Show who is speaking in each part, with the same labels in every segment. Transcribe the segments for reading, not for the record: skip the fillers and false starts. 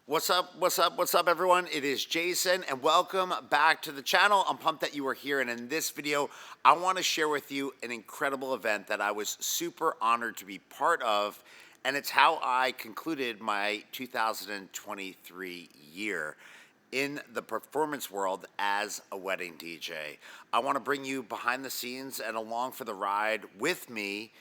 Speaker 1: What's up, everyone? It is Jason, and welcome back to the channel. I'm pumped that you are here, and in this video, I want to share with you an incredible event that I was super honored to be part of, and it's how I concluded my 2023 year in the performance world as a wedding DJ. I want to bring you behind the scenes and along for the ride with me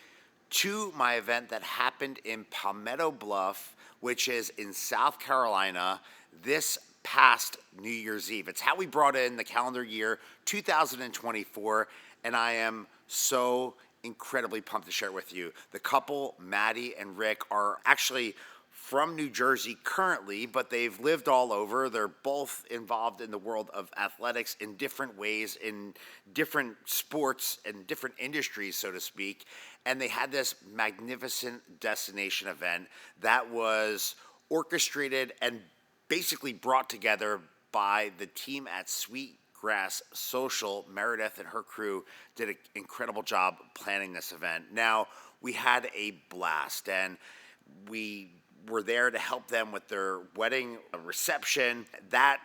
Speaker 1: to my event that happened in Palmetto Bluff, which is in South Carolina, this past New Year's Eve. It's how we brought in the calendar year 2024, and I am so incredibly pumped to share it with you. The couple, Maddie and Rick, are actually from New Jersey currently, but they've lived all over. They're both involved in the world of athletics in different ways, in different sports and different industries, so to speak. And they had this magnificent destination event that was orchestrated and basically brought together by the team at Sweetgrass Social. Meredith and her crew did an incredible job planning this event. Now, we had a blast, and we were there to help them with their wedding reception. That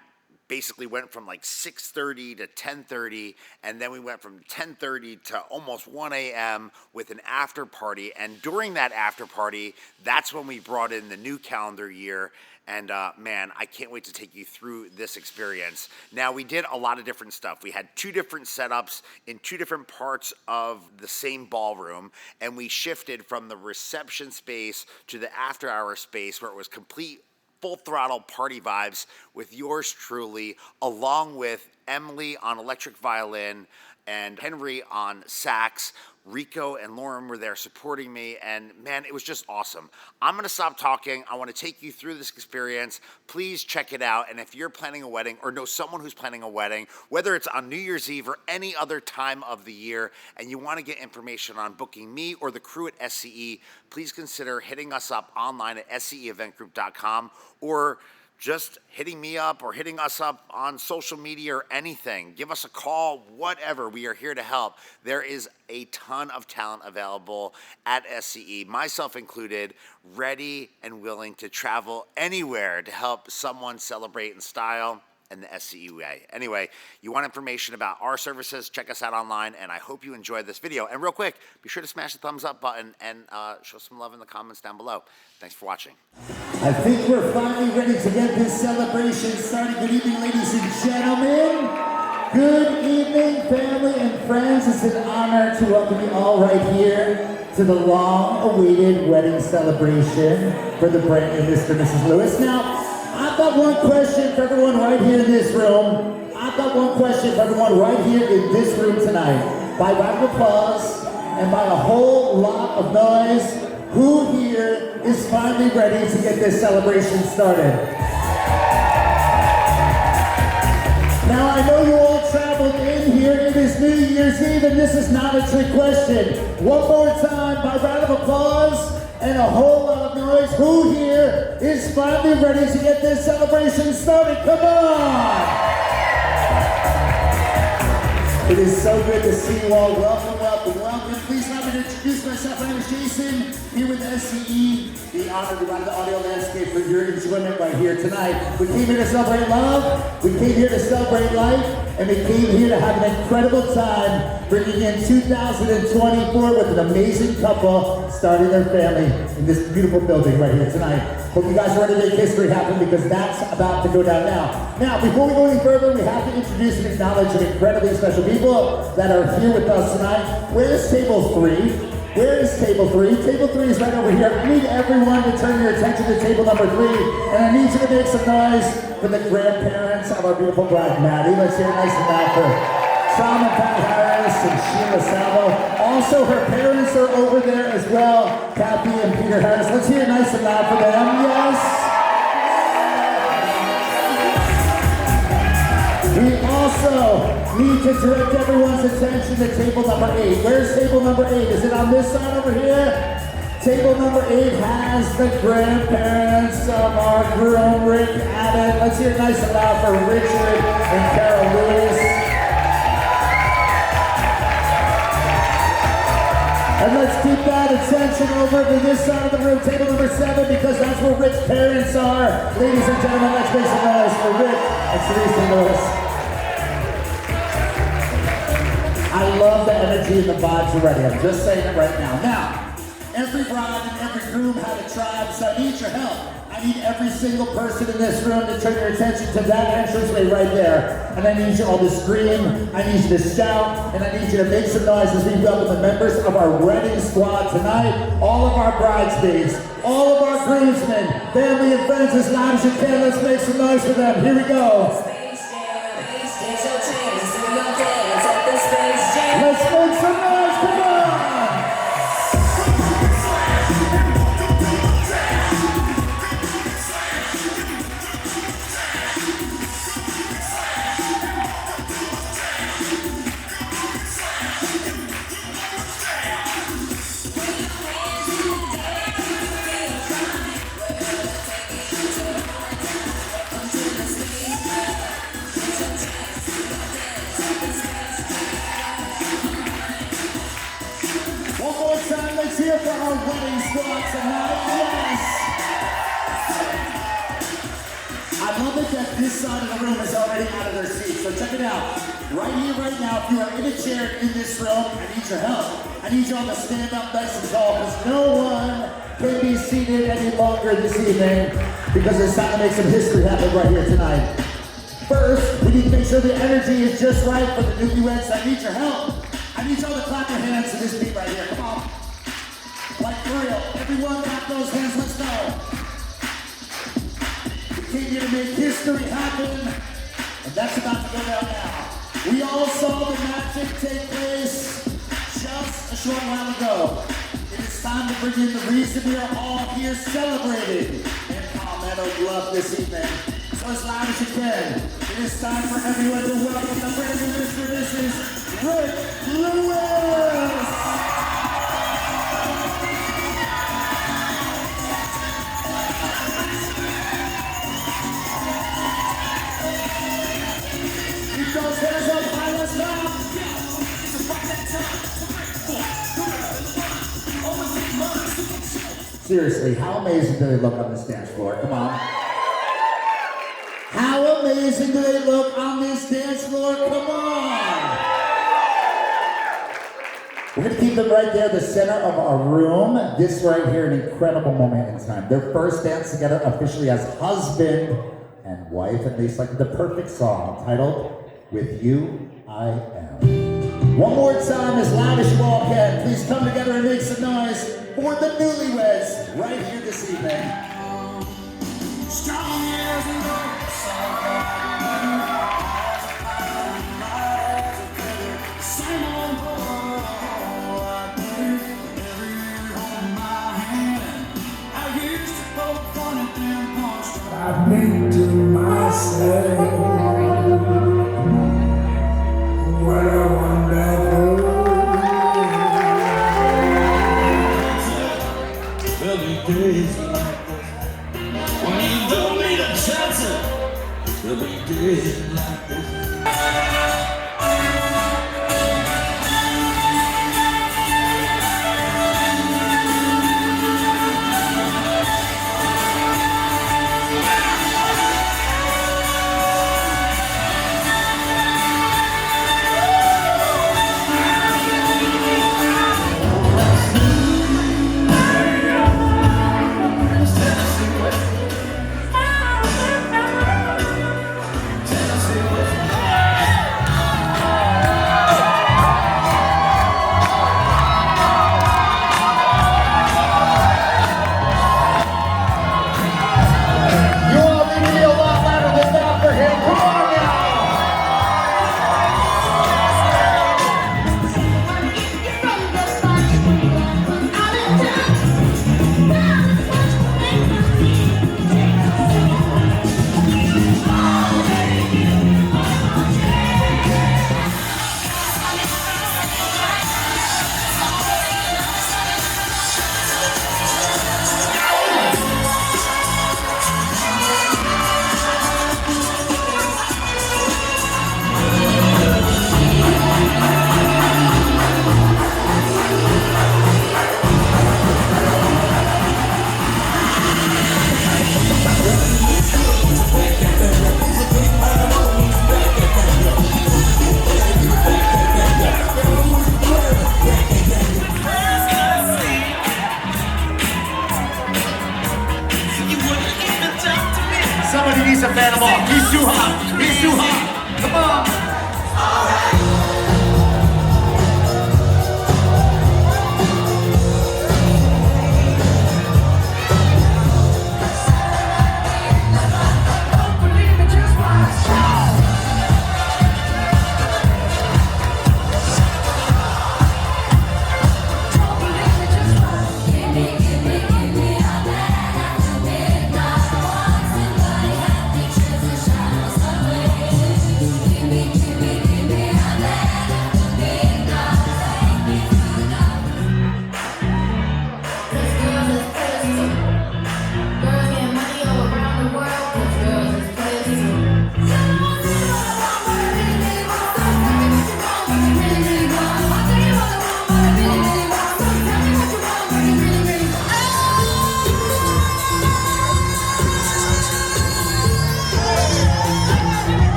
Speaker 1: basically went from like 6:30 to 10:30, and then we went from 10:30 to almost 1 a.m. with an after party. And during that after party, that's when we brought in the new calendar year. And man, I can't wait to take you through this experience. Now, we did a lot of different stuff. We had two different setups in two different parts of the same ballroom, and we shifted from the reception space to the after hour space where it was complete full throttle party vibes with yours truly, along with Emily on electric violin and Henry on sax. Rico and Lauren were there supporting me, and man, it was just awesome. I'm gonna stop talking. I wanna take you through this experience. Please check it out, and if you're planning a wedding or know someone who's planning a wedding, whether it's on New Year's Eve or any other time of the year, and you wanna get information on booking me or the crew at SCE, please consider hitting us up online at sceeventgroup.com, or just hitting me up or hitting us up on social media or anything. Give us a call, whatever. We are here to help. There is a ton of talent available at SCE, myself included, ready and willing to travel anywhere to help someone celebrate in style and the SCE way. Anyway, you want information about our services, check us out online, and I hope you enjoyed this video. And real quick, be sure to smash the thumbs up button and show some love in the comments down below. Thanks for watching.
Speaker 2: I think we're finally ready to get this celebration started. Good evening, ladies and gentlemen. Good evening, family and friends. It's an honor to welcome you all right here to the long-awaited wedding celebration for the brand new Mr. and Mrs. Lewis. Now, I've got one question for everyone right here in this room. I've got one question for everyone right here in this room tonight. By round of applause and by a whole lot of noise, who here is finally ready to get this celebration started? Now, I know you all traveled in here. It is New Year's Eve, and this is not a trick question. One more time, by round of applause and a whole lot of noise, who here is finally ready to get this celebration started? Come on! It is so good to see you all. Welcome, welcome, welcome. Please allow me to introduce myself. My name is Jason, here with SCE. The honor to run the audio landscape for your enjoyment right here tonight. We came here to celebrate love, we came here to celebrate life, and we came here to have an incredible time bringing in 2024 with an amazing couple starting their family in this beautiful building right here tonight. Hope you guys are ready to make history happen, because that's about to go down now. Now, before we go any further, we have to introduce and acknowledge some incredibly special people that are here with us tonight. Where's table 3? Where is table 3? Table 3 is right over here. I need everyone to turn your attention to table number 3, and I need you to make some noise for the grandparents of our beautiful bride, Maddie. Let's hear it nice and loud for Tom and Pat Harris and Sheila Salvo. Also, her parents are over there as well, Kathy and Peter Harris. Let's hear it nice and loud for them. Yes! We also need to direct everyone's attention to table number 8. Where's table number 8? Is it on this side over here? Table number 8 has the grandparents of our groom, Rick Abbott. Let's hear it nice and loud for Richard and Carol Lewis. And let's keep that attention over to this side of the room, table number 7, because that's where Rick's parents are. Ladies and gentlemen, let's make some noise for Rick and Teresa Lewis. I love the energy and the vibes already. I'm just saying it right now. Now, every bride and every groom had a tribe, so I need your help. I need every single person in this room to turn your attention to that entranceway right there. And I need you all to scream, I need you to shout, and I need you to make some noise as we welcome the members of our wedding squad tonight. All of our bridesmaids, all of our groomsmen, family and friends as loud as you can. Let's make some noise for them. Here we go. Let's make some noise, come on! Let's hear for our wedding squad tonight. Yes! I love it that this side of the room is already out of their seats. So check it out. Right here, right now, if you are in a chair in this room, I need your help. I need you all to stand up nice and tall because no one can be seated any longer this evening because it's time to make some history happen right here tonight. First, we need to make sure the energy is just right for the newlyweds. I need your help. I need y'all to clap your hands to this beat right here. Come on. Like for real. Everyone clap those hands. Let's go. We came here to make history happen. And that's about to go down now. We all saw the magic take place just a short while ago. It is time to bring in the reason we are all here celebrating in Palmetto Bluff this evening. So as loud as you can, it is time for everyone to welcome the brand new Mr. and Mrs. Rick Lewis! Keep those hands up high, let's go! Seriously, how amazing do they look on this dance floor? Come on. How amazing do they look on this dance floor? Come on! We're gonna keep them right there, the center of our room. This right here, an incredible moment in time. Their first dance together officially as husband and wife, and they selected the perfect song titled, With You, I Am. One more time, as loud as you all can, please come together and make some noise for the newlyweds right here this evening. Strong as a rock.
Speaker 3: I think to myself, what a wonderful there'll be days like this when you don't need a chance. There'll be days like this.
Speaker 2: somebody needs to fan him off. He's too hot. He's too hot. Come on.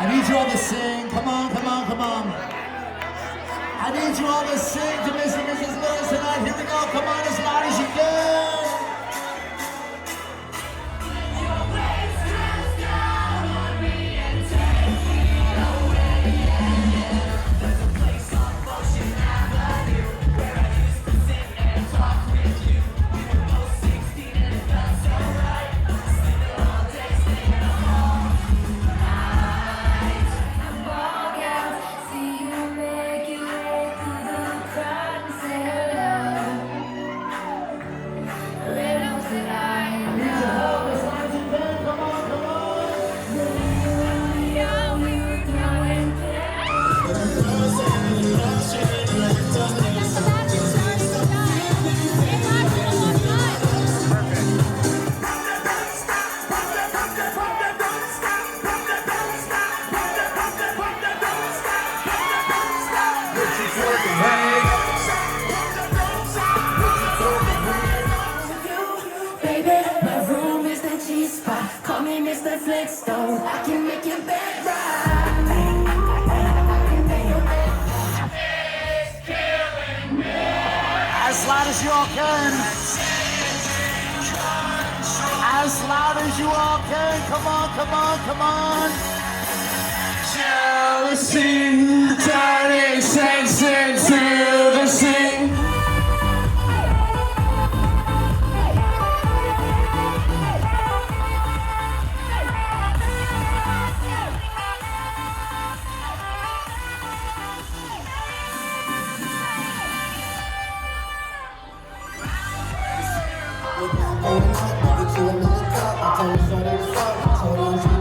Speaker 2: I need you all to sing. Come on, come on, come on. I need you all to sing to Mr. and Mrs. Lewis tonight. Here we go. Come on, as loud as you can. As loud as you all can. As loud as you all can. Come on, come on, come on. Jealousy, turning sense into the sea.
Speaker 4: Get you another cup. I told her shorty to fuck. I told her